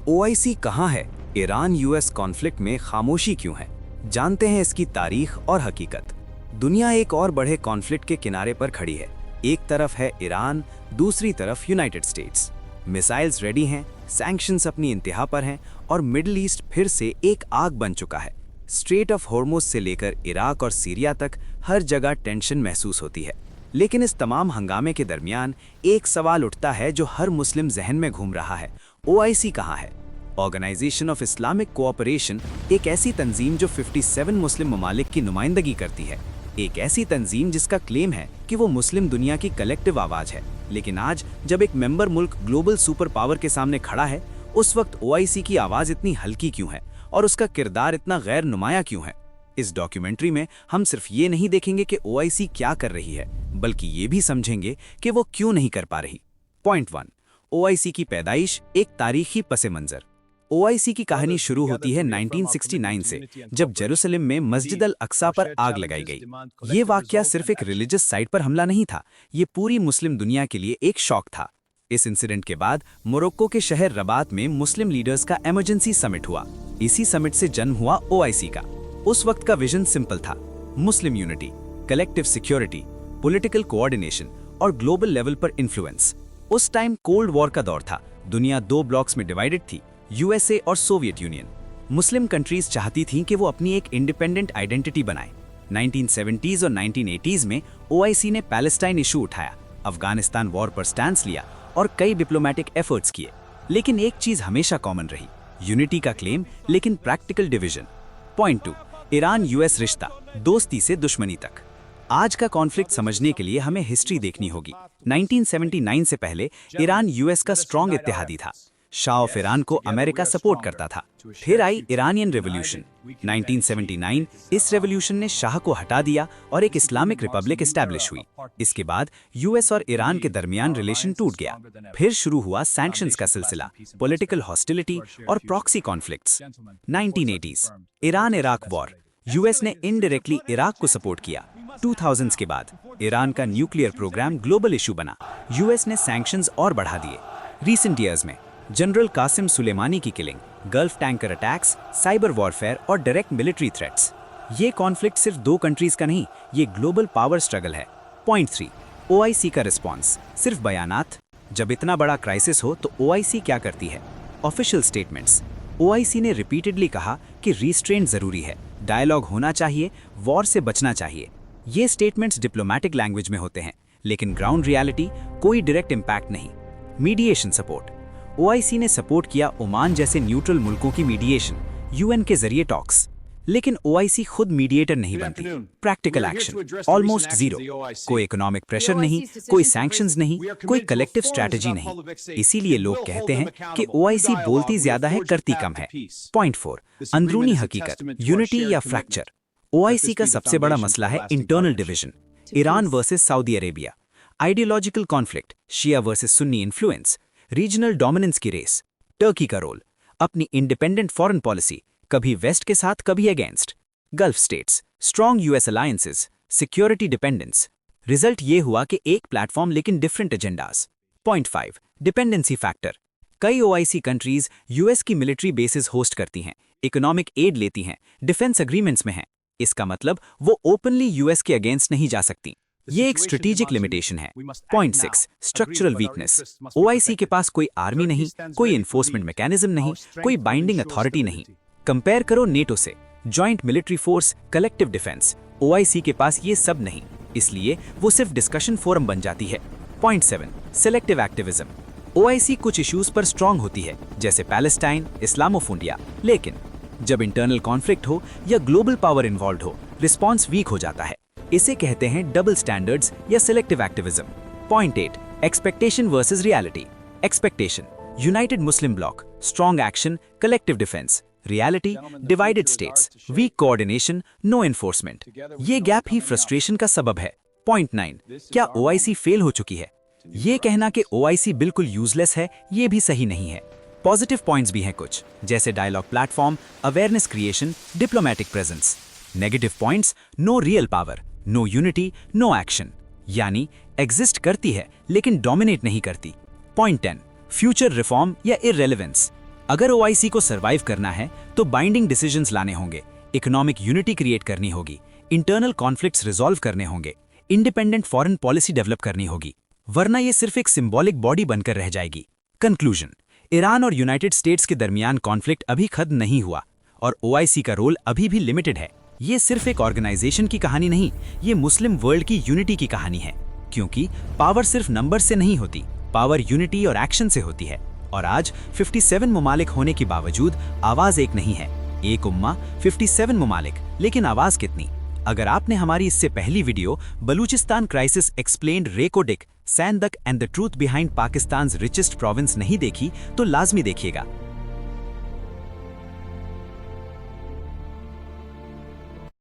OIC कहाँ है? Iran US conflict में खामोशी क्यों है? जानते हैं इसकी तारीख और हकीकत। दुनिया एक और बड़े कॉन्फ्लिक्ट के किनारे पर खड़ी है। एक तरफ है ईरान, दूसरी तरफ यूनाइटेड स्टेट्स। मिसाइल्स रेडी हैं, सैंक्शंस अपनी इंतहा पर हैं और मिडिल ईस्ट फिर से एक आग बन चुका है। स्ट्रेट ऑफ हॉर्मुज से लेकर इराक और सीरिया तक हर जगह टेंशन महसूस होती है। लेकिन इस तमाम हंगामे के दरमियान एक सवाल उठता है जो हर मुस्लिम जहन में घूम रहा है, ओआईसी कहाँ है? ऑर्गेनाइजेशन ऑफ इस्लामिक कोऑपरेशन एक ऐसी तंजीम जो 57 मुस्लिम ममालिक की नुमाइंदगी करती है। एक ऐसी तंजीम जिसका क्लेम है कि वो मुस्लिम दुनिया की कलेक्टिव आवाज़ है। लेकिन आज जब एक मेंबर मुल्क ग्लोबल सुपर पावर के सामने खड़ा है, उस वक्त ओआईसी की आवाज़ इतनी हल्की क्यों है और उसका किरदार इतना गैर नुमाया क्यों है? इस डॉक्यूमेंट्री में हम सिर्फ ये नहीं देखेंगे कि ओआईसी क्या कर रही है, बल्कि ये भी समझेंगे कि वो क्यों नहीं कर पा रही। पॉइंट 1, ओआईसी की पैदाइश, एक तारीखी पसे मंजर। ओआईसी की कहानी शुरू होती है 1969 से, जब जेरूसलम में मस्जिद अल अक्सा पर आग लगाई गई। ये वाकया सिर्फ एक रिलीजियस साइट पर हमला नहीं था, ये पूरी मुस्लिम दुनिया के लिए एक शॉक था। इस इंसिडेंट के बाद मोरक्को के शहर रबात में मुस्लिम लीडर्स का इमरजेंसी समिट हुआ। इसी समिट से जन्म हुआ ओआईसी का। उस वक्त का विजन सिंपल था, Muslim unity, collective security, political coordination और ग्लोबल लेवल पर इन्फ्लुएंस। उस टाइम कोल्ड वॉर का दौर था, दुनिया 2 ब्लॉक्स में डिवाइडेड थी, यूएसए और सोवियत यूनियन। मुस्लिम कंट्रीज चाहती थीं कि वो अपनी एक इंडिपेंडेंट आइडेंटिटी बनाएं। 1970s और 1980s में ओआईसी ने पैलेस्टाइन इशू उठाया, अफगानिस्तान वॉर पर स्टैंस लिया और कई डिप्लोमेटिक एफर्ट्स किए। लेकिन एक चीज हमेशा कॉमन रही, यूनिटी का क्लेम लेकिन practical division. Point 2, Iran US रिश्ता, दोस्ती से दुश्मनी तक। आज का कॉन्फ्लिक्ट समझने के लिए हमें हिस्ट्री देखनी होगी। 1979 से पहले ईरान यूएस का स्ट्रॉन्ग इत्तेहादी था। शाह ऑफ ईरान को अमेरिका सपोर्ट करता था। फिर आई इरानियन रेवोल्यूशन 1979। इस रेवोल्यूशन ने शाह को हटा दिया और एक इस्लामिक रिपब्लिक एस्टैब्लिश हुई। इसके बाद यूएस और ईरान के दरमियान रिलेशन टूट गया। फिर शुरू हुआ सैंक्शंस का सिलसिला, पॉलिटिकल हॉस्टिलिटी और proxy conflicts. 1980s Iran Iraq war, US ने इनडायरेक्टली इराक को सपोर्ट किया। 2000s के बाद ईरान का न्यूक्लियर प्रोग्राम ग्लोबल इशू बना, यूएस ने सैंक्शंस और बढ़ा दिए। रीसेंट ईयर्स में जनरल कासिम सुलेमानी की killing, gulf tanker attacks, cyber warfare और डायरेक्ट मिलिट्री थ्रेट्स। ये कॉन्फ्लिक्ट सिर्फ 2 कंट्रीज का नहीं, ये ग्लोबल पावर स्ट्रगल है। पॉइंट 3, ओआईसी का रिस्पॉन्स, सिर्फ बयानात। जब इतना बड़ा क्राइसिस हो तो ओआईसी क्या करती है? Official statements. ओआईसी ने रिपीटेडली कहा कि रिस्ट्रेंट जरूरी है, डायलॉग होना चाहिए, वॉर से बचना चाहिए। ये स्टेटमेंट्स डिप्लोमैटिक लैंग्वेज में होते हैं, लेकिन ग्राउंड रियलिटी कोई डायरेक्ट इम्पैक्ट नहीं। मीडिएशन सपोर्ट, ओआईसी ने सपोर्ट किया ओमान जैसे न्यूट्रल मुल्कों की मीडिएशन, यूएन के जरिए टॉक्स। लेकिन ओआईसी खुद मीडिएटर नहीं बनती। Practical action almost zero. कोई इकोनॉमिक प्रेशर नहीं, कोई सैंक्शंस नहीं, कोई कलेक्टिव स्ट्रैटेजी नहीं। इसीलिए लोग कहते हैं कि ओआईसी बोलती ज्यादा है, करती कम है। पॉइंट 4, अंदरूनी हकीकत, यूनिटी या फ्रैक्चर। ओआईसी का सबसे बड़ा मसला है internal division. Iran versus Saudi Arabia, ideological conflict, Shia versus Sunni influence, regional dominance की रेस। टर्की का रोल, अपनी इंडिपेंडेंट फॉरेन पॉलिसी, कभी वेस्ट के साथ कभी against. Gulf states, strong US alliances, security dependence. Result ये हुआ कि एक प्लेटफॉर्म लेकिन different agendas. Point 5, dependency factor. कई ओआईसी कंट्रीज यूएस की मिलिट्री बेसिस होस्ट करती हैं, इकोनॉमिक एड लेती हैं, डिफेंस एग्रीमेंट्स में हैं। इसका मतलब वो ओपनली यूएस के अगेंस्ट नहीं जा सकती। ये एक स्ट्रेटेजिक लिमिटेशन है। Point 6, structural weakness. ओआईसी के पास कोई आर्मी नहीं, कोई एनफोर्समेंट मैकेनिज्म नहीं, कोई बाइंडिंग अथॉरिटी नहीं। कंपेयर करो नेटो से, joint military force, collective defence. OIC के पास ये सब नहीं, इसलिए वो सिर्फ डिस्कशन फोरम बन जाती है। Point 7, selective activism. ओआईसी कुछ इश्यूज पर स्ट्रांग होती है, जैसे पैलेस्टाइन, इस्लामोफोबिया, लेकिन जब इंटरनल कॉन्फ्लिक्ट हो या ग्लोबल पावर इन्वॉल्व हो, रिस्पॉन्स वीक हो जाता है। इसे कहते हैं डबल स्टैंडर्ड्स या selective activism. Point 8, expectation versus reality. Expectation, united Muslim bloc, strong action, collective defence. Reality, divided states, weak coordination, no enforcement. ये गैप ही फ्रस्ट्रेशन का सबब है। पॉइंट 9, क्या ओआईसी फेल हो चुकी है? ये कहना कि ओआईसी बिल्कुल यूजलेस है, ये भी सही नहीं है। पॉजिटिव पॉइंट्स भी हैं कुछ, जैसे dialogue platform, awareness creation, diplomatic presence. Negative points, no real power, no unity, no action, यानी एग्जिस्ट करती है लेकिन डोमिनेट नहीं करती। पॉइंट 10, फ्यूचर रिफॉर्म या इररेलेवेंस। अगर ओआईसी को सर्वाइव करना है तो बाइंडिंग डिसीजंस लाने होंगे, इकोनॉमिक यूनिटी क्रिएट करनी होगी, इंटरनल कॉन्फ्लिक्ट्स रिजॉल्व करने होंगे, इंडिपेंडेंट फॉरेन पॉलिसी डेवलप करनी होगी, वरना ये सिर्फ एक सिंबॉलिक बॉडी बनकर रह जाएगी। कंक्लूजन, ईरान और यूनाइटेड स्टेट्स के दरमियान कॉन्फ्लिक्ट अभी खत्म नहीं हुआ और ओआईसी का रोल अभी भी लिमिटेड है। ये सिर्फ एक ऑर्गेनाइजेशन की कहानी नहीं, ये मुस्लिम वर्ल्ड की यूनिटी की कहानी है, क्योंकि पावर सिर्फ नंबर से नहीं होती, पावर यूनिटी और एक्शन से होती है। और आज 57 ममालिक होने के बावजूद आवाज एक नहीं है। एक उम्मा, 57 ममालिक, लेकिन आवाज कितनी? अगर आपने हमारी इससे पहली video Balochistan crisis explained Reko Diq, Saindak and the truth behind Pakistan's richest province नहीं देखी तो लाजमी देखिएगा।